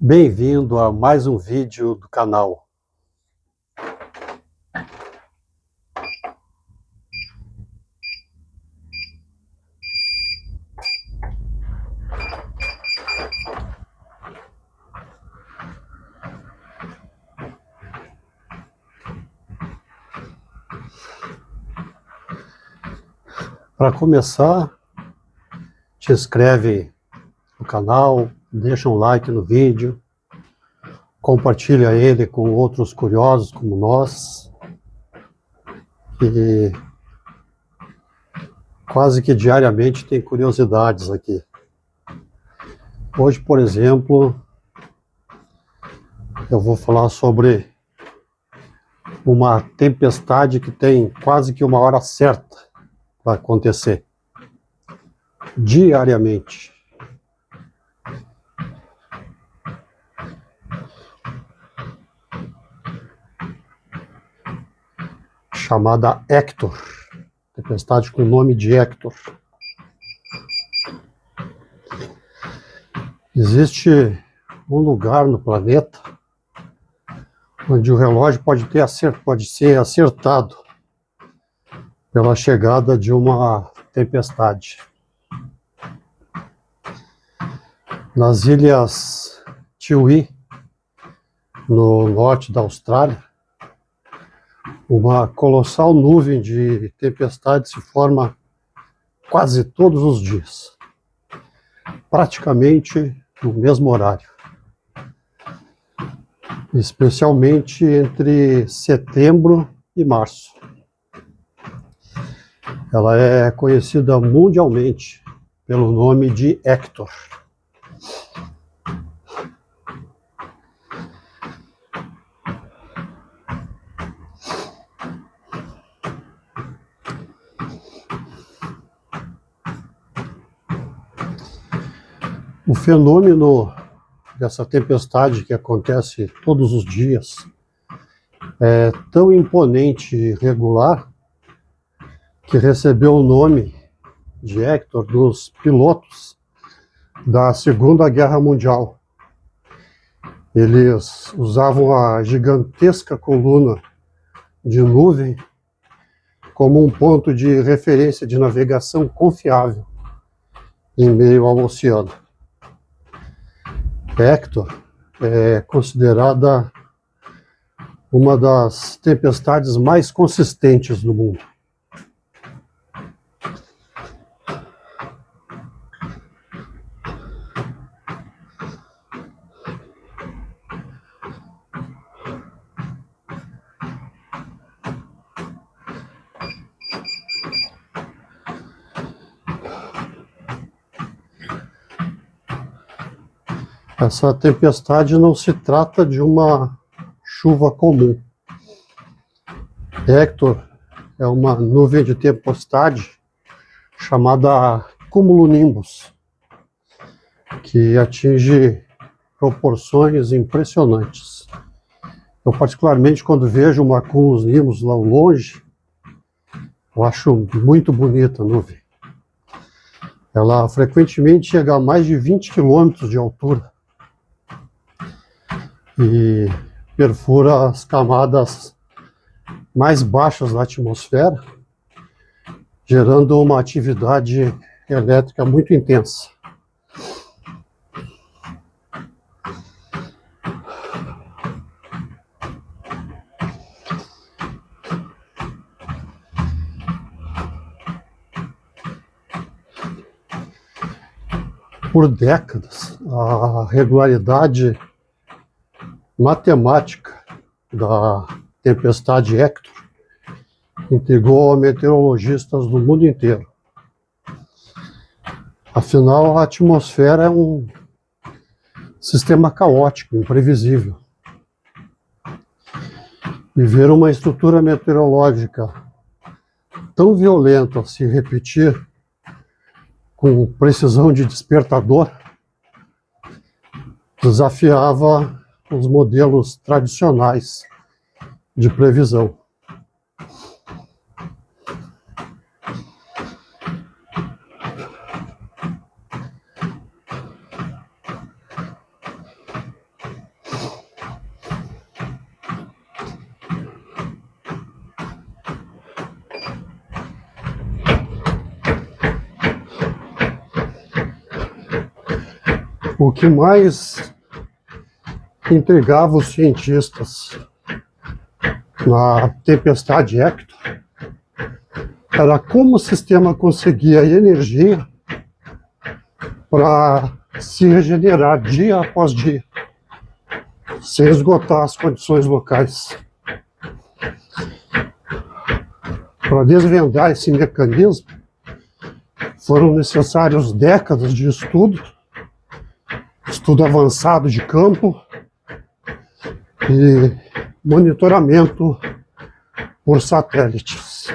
Bem-vindo a mais um vídeo do canal. Para começar, te inscreve no canal, deixa um like no vídeo, compartilha ele com outros curiosos como nós. E quase que diariamente tem curiosidades aqui. Hoje, por exemplo, eu vou falar sobre uma tempestade que tem quase que uma hora certa para acontecer, diariamente. Chamada Hector, tempestade com o nome de Hector. Existe um lugar no planeta onde o relógio pode ser acertado pela chegada de uma tempestade. Nas ilhas Tiwi, no norte da Austrália, uma colossal nuvem de tempestade se forma quase todos os dias, praticamente no mesmo horário, especialmente entre setembro e março. Ela é conhecida mundialmente pelo nome de Hector. O fenômeno dessa tempestade, que acontece todos os dias, é tão imponente e regular que recebeu o nome de Hector dos pilotos da Segunda Guerra Mundial. Eles usavam a gigantesca coluna de nuvem como um ponto de referência de navegação confiável em meio ao oceano. Hector é considerada uma das tempestades mais consistentes do mundo. Essa tempestade não se trata de uma chuva comum. Hector é uma nuvem de tempestade chamada cumulonimbus, que atinge proporções impressionantes. Eu, particularmente, quando vejo uma cumulonimbus lá longe, eu acho muito bonita a nuvem. Ela frequentemente chega a mais de 20 quilômetros de altura e perfura as camadas mais baixas da atmosfera, gerando uma atividade elétrica muito intensa. Por décadas, a regularidade matemática da tempestade Hector intrigou meteorologistas do mundo inteiro. Afinal, a atmosfera é um sistema caótico, imprevisível. E ver uma estrutura meteorológica tão violenta se repetir com precisão de despertador desafiava os modelos tradicionais de previsão. O que mais intrigava os cientistas na tempestade Hector era como o sistema conseguia energia para se regenerar dia após dia, sem esgotar as condições locais. Para desvendar esse mecanismo, foram necessárias décadas de estudo avançado de campo e monitoramento por satélites.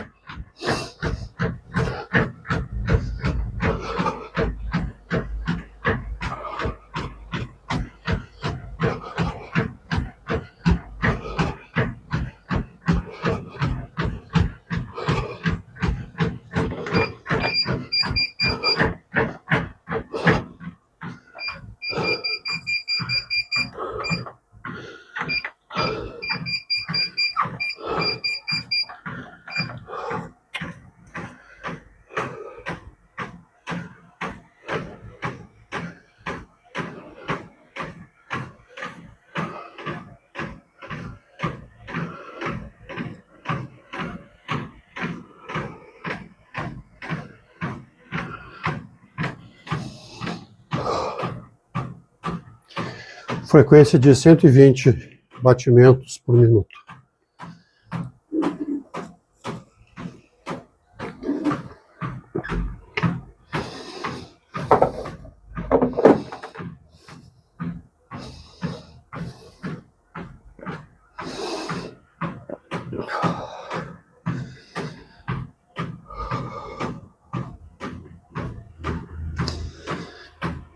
Frequência de 120 batimentos por minuto.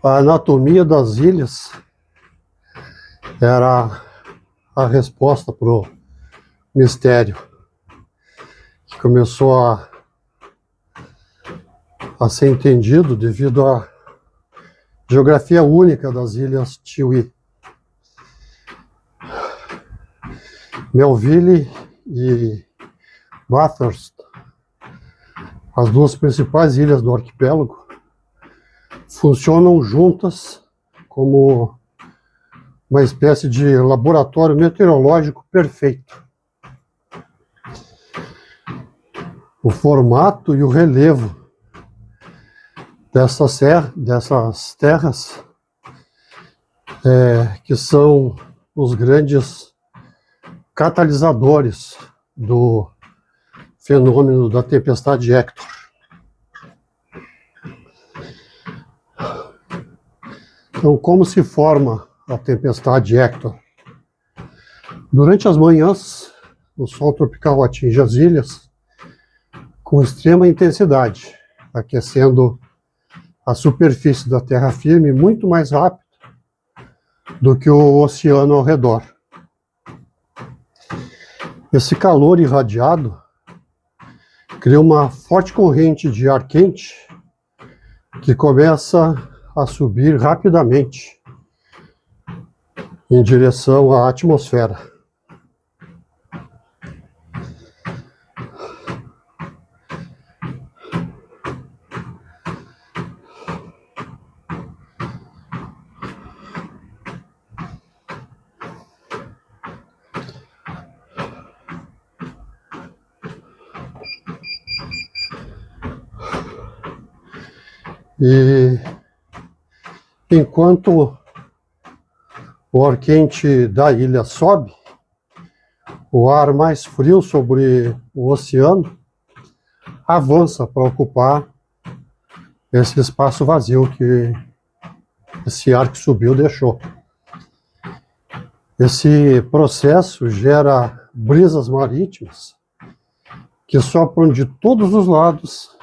A anatomia das ilhas era a resposta para o mistério que começou a ser entendido devido à geografia única das ilhas Tiwi. Melville e Bathurst, as duas principais ilhas do arquipélago, funcionam juntas como uma espécie de laboratório meteorológico perfeito. O formato e o relevo dessas terras, que são os grandes catalisadores do fenômeno da tempestade Hector. Então, como se forma a tempestade Hector? Durante as manhãs, o sol tropical atinge as ilhas com extrema intensidade, aquecendo a superfície da terra firme muito mais rápido do que o oceano ao redor. Esse calor irradiado cria uma forte corrente de ar quente que começa a subir rapidamente em direção à atmosfera. E enquanto o ar quente da ilha sobe, o ar mais frio sobre o oceano avança para ocupar esse espaço vazio que esse ar que subiu deixou. Esse processo gera brisas marítimas que sopram de todos os lados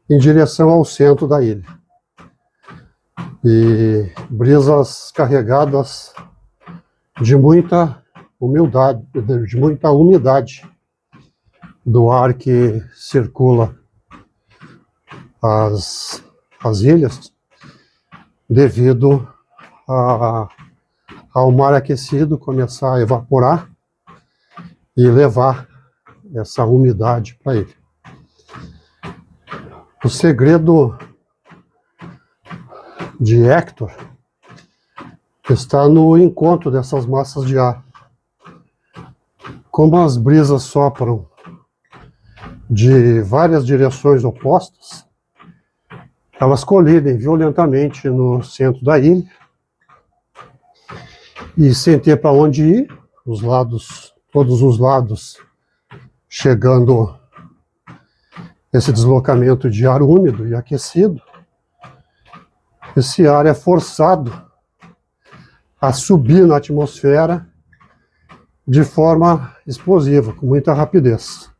em direção ao centro da ilha. E brisas carregadas de muita umidade do ar que circula as ilhas, devido ao mar aquecido começar a evaporar e levar essa umidade para ele. O segredo de Hector está no encontro dessas massas de ar. Como as brisas sopram de várias direções opostas, elas colidem violentamente no centro da ilha e, sem ter para onde ir, todos os lados chegando esse deslocamento de ar úmido e aquecido, esse ar é forçado a subir na atmosfera de forma explosiva, com muita rapidez.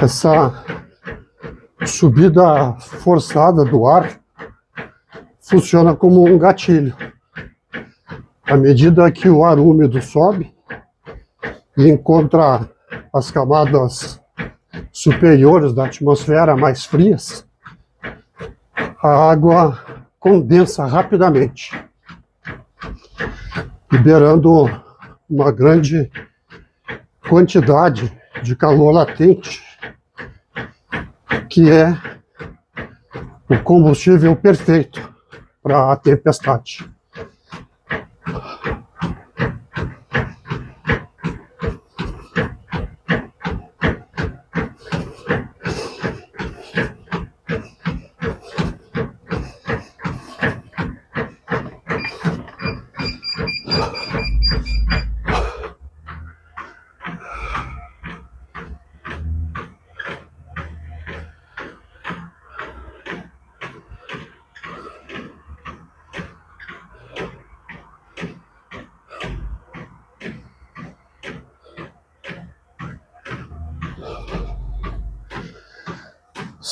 Essa subida forçada do ar funciona como um gatilho. À medida que o ar úmido sobe e encontra as camadas superiores da atmosfera mais frias, a água condensa rapidamente, liberando uma grande quantidade de calor latente, que é o combustível perfeito para a tempestade.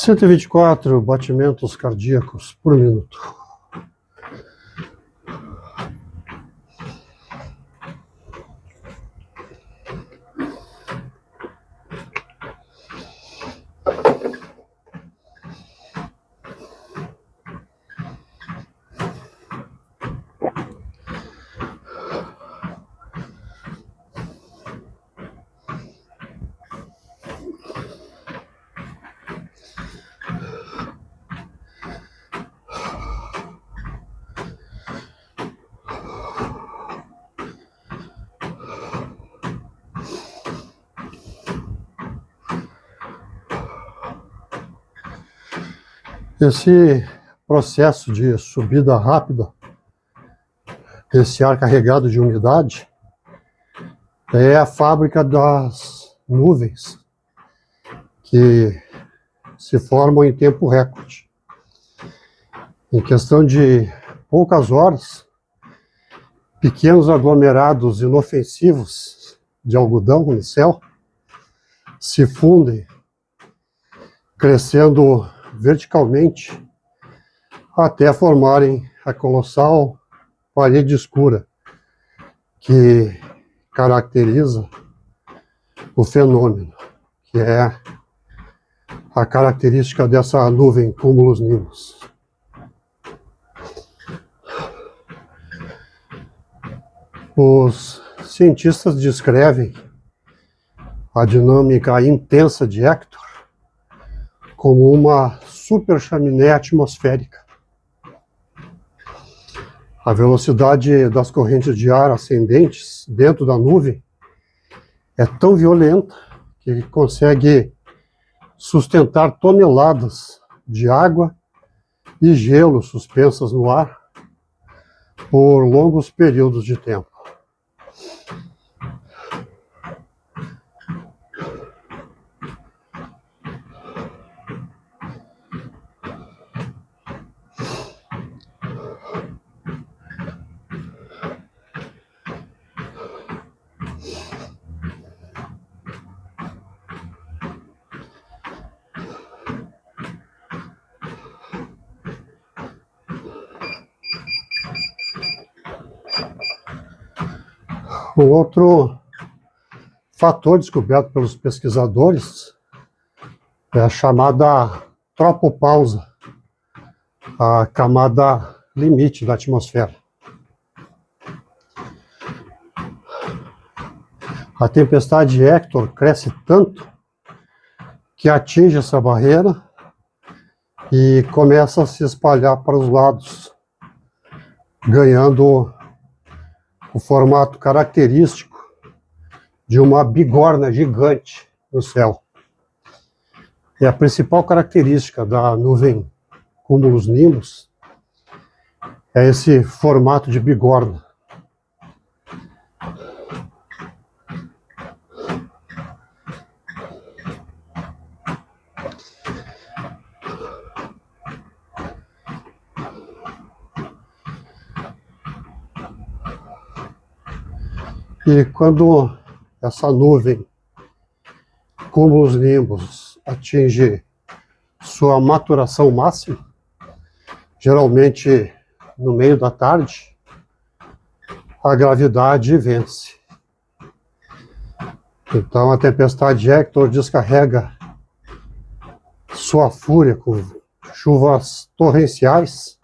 Cento e 124 batimentos cardíacos por minuto. Esse processo de subida rápida, esse ar carregado de umidade, é a fábrica das nuvens, que se formam em tempo recorde. Em questão de poucas horas, pequenos aglomerados inofensivos de algodão no céu se fundem, crescendo verticalmente até formarem a colossal parede escura que caracteriza o fenômeno, que é a característica dessa nuvem cumulus-nimbus. Os cientistas descrevem a dinâmica intensa de Hector como uma super chaminé atmosférica. A velocidade das correntes de ar ascendentes dentro da nuvem é tão violenta que consegue sustentar toneladas de água e gelo suspensas no ar por longos períodos de tempo. Um outro fator descoberto pelos pesquisadores é a chamada tropopausa, a camada limite da atmosfera. A tempestade Hector cresce tanto que atinge essa barreira e começa a se espalhar para os lados, ganhando o formato característico de uma bigorna gigante no céu. E a principal característica da nuvem cumulus-nimbus é esse formato de bigorna. E quando essa nuvem cumulus-nimbus atinge sua maturação máxima, geralmente no meio da tarde, a gravidade vence. Então a tempestade Hector descarrega sua fúria com chuvas torrenciais,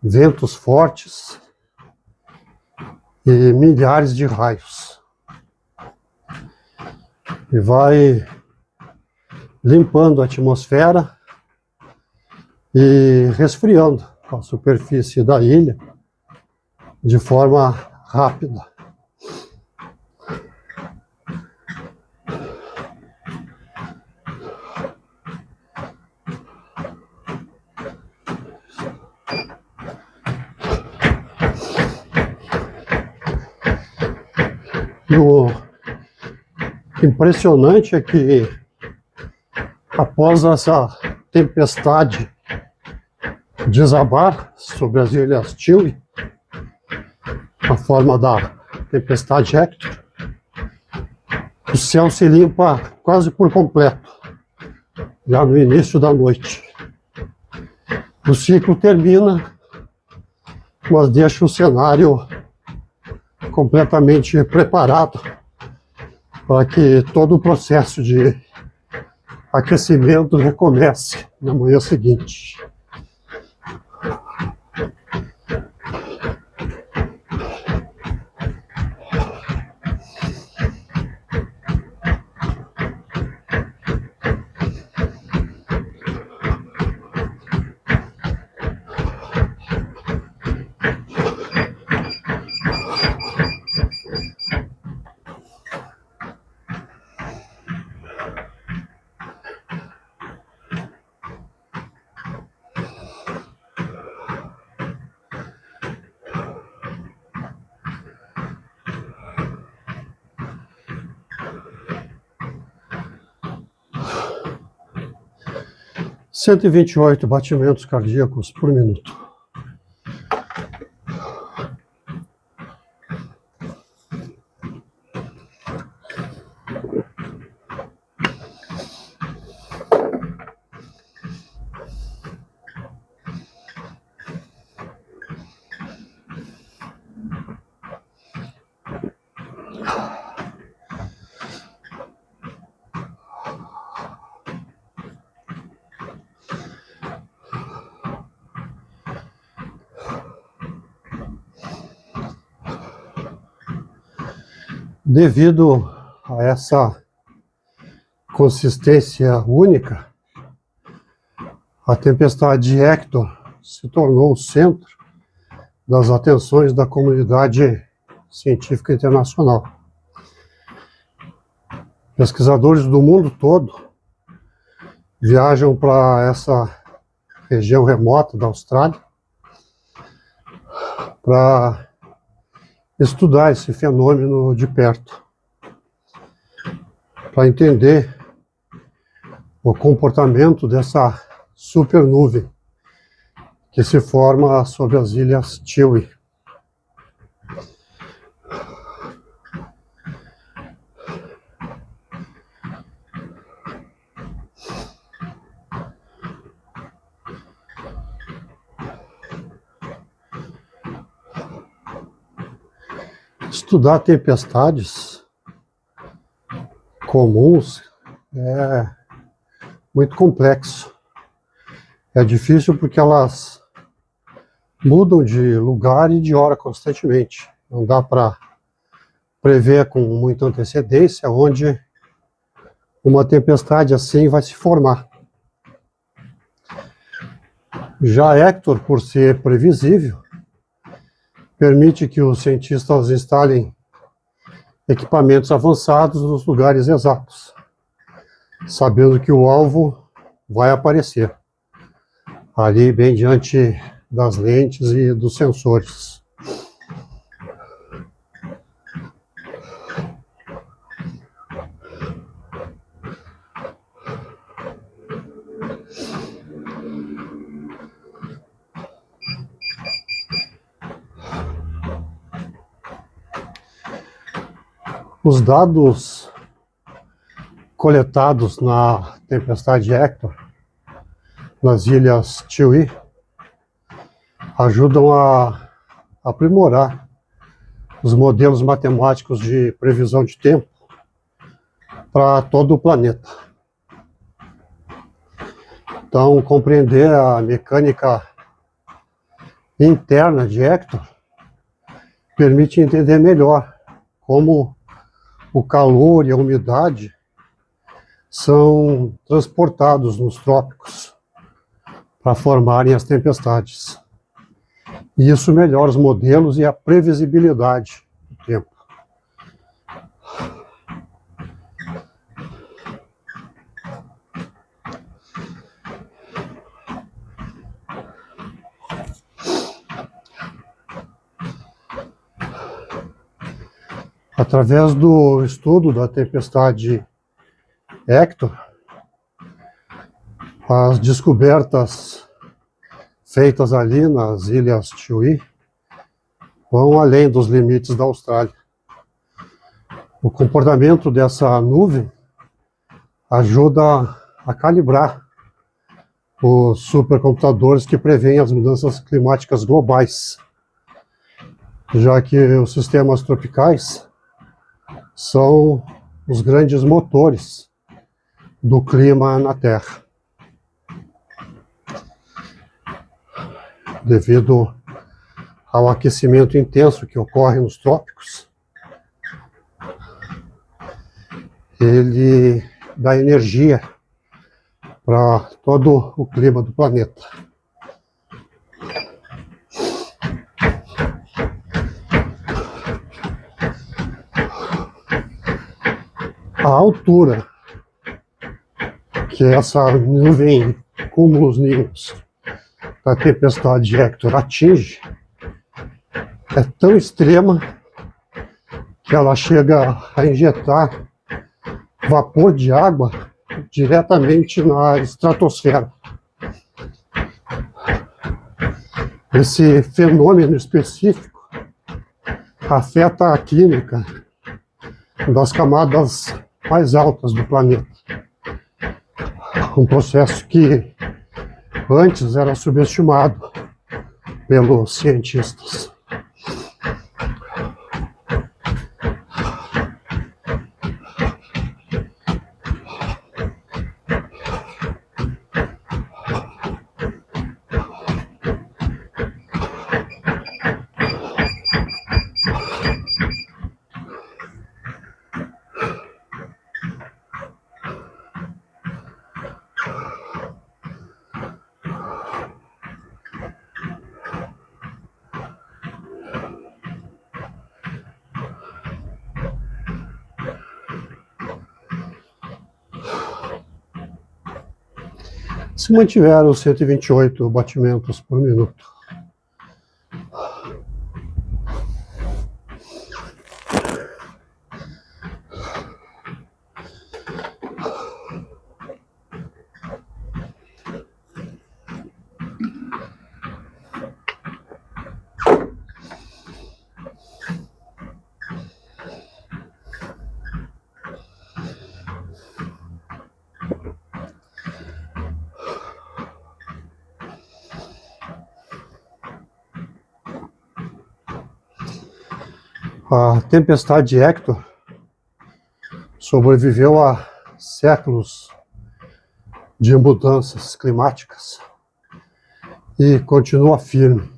ventos fortes e milhares de raios. E vai limpando a atmosfera e resfriando a superfície da ilha de forma rápida. E o impressionante é que após essa tempestade desabar sobre as ilhas Chile, na forma da tempestade Hector, o céu se limpa quase por completo, já no início da noite. O ciclo termina, mas deixa o cenário completamente preparado para que todo o processo de aquecimento recomece na manhã seguinte. Cento e 128 batimentos cardíacos por minuto. Devido a essa consistência única, a tempestade Hector se tornou o centro das atenções da comunidade científica internacional. Pesquisadores do mundo todo viajam para essa região remota da Austrália para estudar esse fenômeno de perto, para entender o comportamento dessa supernuvem que se forma sobre as ilhas Chile. Estudar tempestades comuns é muito complexo. É difícil porque elas mudam de lugar e de hora constantemente. Não dá para prever com muita antecedência onde uma tempestade assim vai se formar. Já Hector, por ser previsível, permite que os cientistas instalem equipamentos avançados nos lugares exatos, sabendo que o alvo vai aparecer ali bem diante das lentes e dos sensores. Os dados coletados na tempestade Hector, nas ilhas Tiwi, ajudam a aprimorar os modelos matemáticos de previsão de tempo para todo o planeta. Então, compreender a mecânica interna de Hector permite entender melhor como o calor e a umidade são transportados nos trópicos para formarem as tempestades. E isso melhora os modelos e a previsibilidade do tempo. Através do estudo da tempestade Hector, as descobertas feitas ali nas ilhas Tiwi vão além dos limites da Austrália. O comportamento dessa nuvem ajuda a calibrar os supercomputadores que prevêem as mudanças climáticas globais, já que os sistemas tropicais são os grandes motores do clima na Terra. Devido ao aquecimento intenso que ocorre nos trópicos, ele dá energia para todo o clima do planeta. A altura que essa nuvem cúmulos nimbus da tempestade Hector atinge é tão extrema que ela chega a injetar vapor de água diretamente na estratosfera. Esse fenômeno específico afeta a química das camadas mais altas do planeta. Um processo que antes era subestimado pelos cientistas. Se mantiver os 128 batimentos por minuto. A tempestade Hector sobreviveu a séculos de mudanças climáticas e continua firme.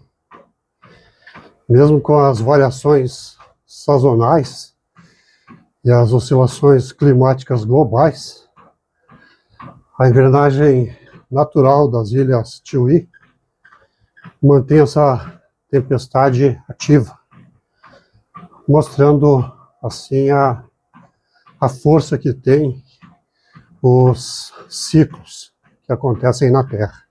Mesmo com as variações sazonais e as oscilações climáticas globais, a engrenagem natural das Ilhas Tiwi mantém essa tempestade ativa, mostrando assim a força que tem os ciclos que acontecem na Terra.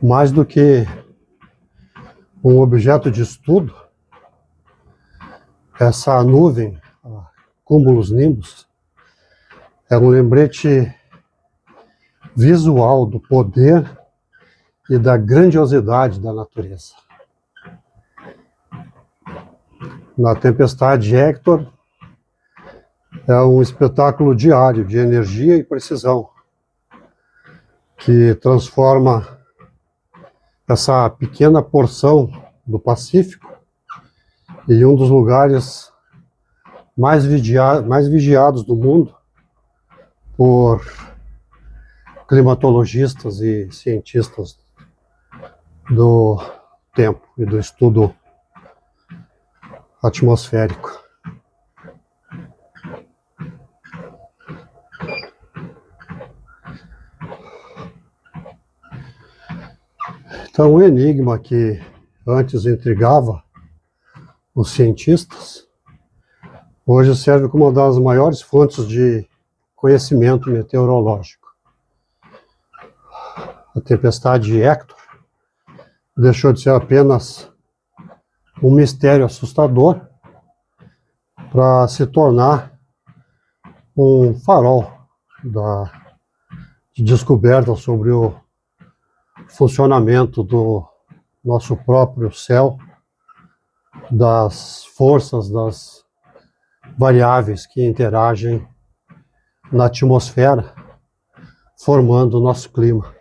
Mais do que um objeto de estudo, essa nuvem, cúmulos nimbus, é um lembrete visual do poder e da grandiosidade da natureza. Na tempestade Hector, é um espetáculo diário de energia e precisão, que transforma essa pequena porção do Pacífico em um dos lugares mais vigiados do mundo por climatologistas e cientistas do tempo e do estudo atmosférico. Então, o enigma que antes intrigava os cientistas, hoje serve como uma das maiores fontes de conhecimento meteorológico. A tempestade Hector deixou de ser apenas um mistério assustador para se tornar um farol de descoberta sobre o funcionamento do nosso próprio céu, das forças, das variáveis que interagem na atmosfera, formando o nosso clima.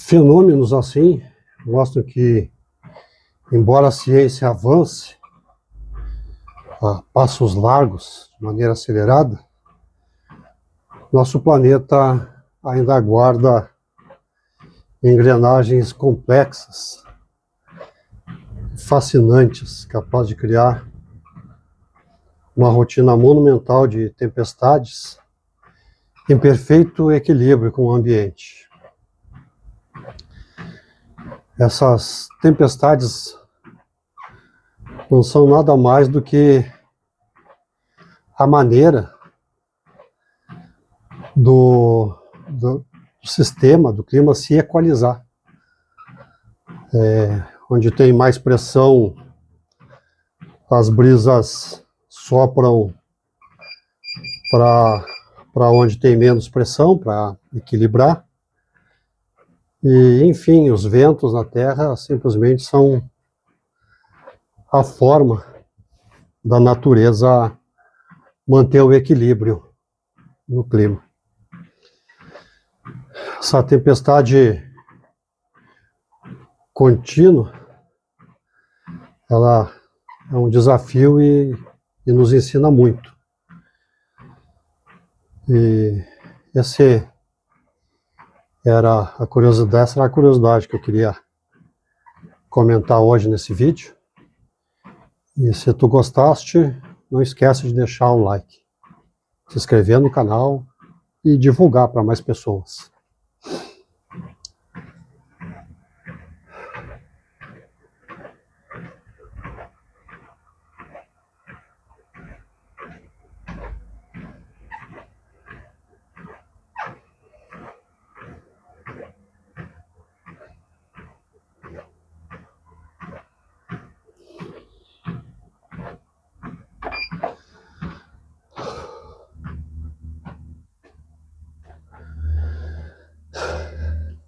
Fenômenos assim mostram que, embora a ciência avance a passos largos, de maneira acelerada, nosso planeta ainda aguarda engrenagens complexas, fascinantes, capazes de criar uma rotina monumental de tempestades em perfeito equilíbrio com o ambiente. Essas tempestades não são nada mais do que a maneira do sistema, do clima se equalizar. Onde tem mais pressão, as brisas sopram para onde tem menos pressão, para equilibrar. E, enfim, os ventos na Terra simplesmente são a forma da natureza manter o equilíbrio no clima. Essa tempestade contínua, ela é um desafio e nos ensina muito. E essa era a curiosidade que eu queria comentar hoje nesse vídeo. E se tu gostaste, não esquece de deixar o like, se inscrever no canal e divulgar para mais pessoas.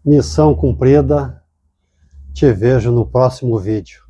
Missão cumprida. Te vejo no próximo vídeo.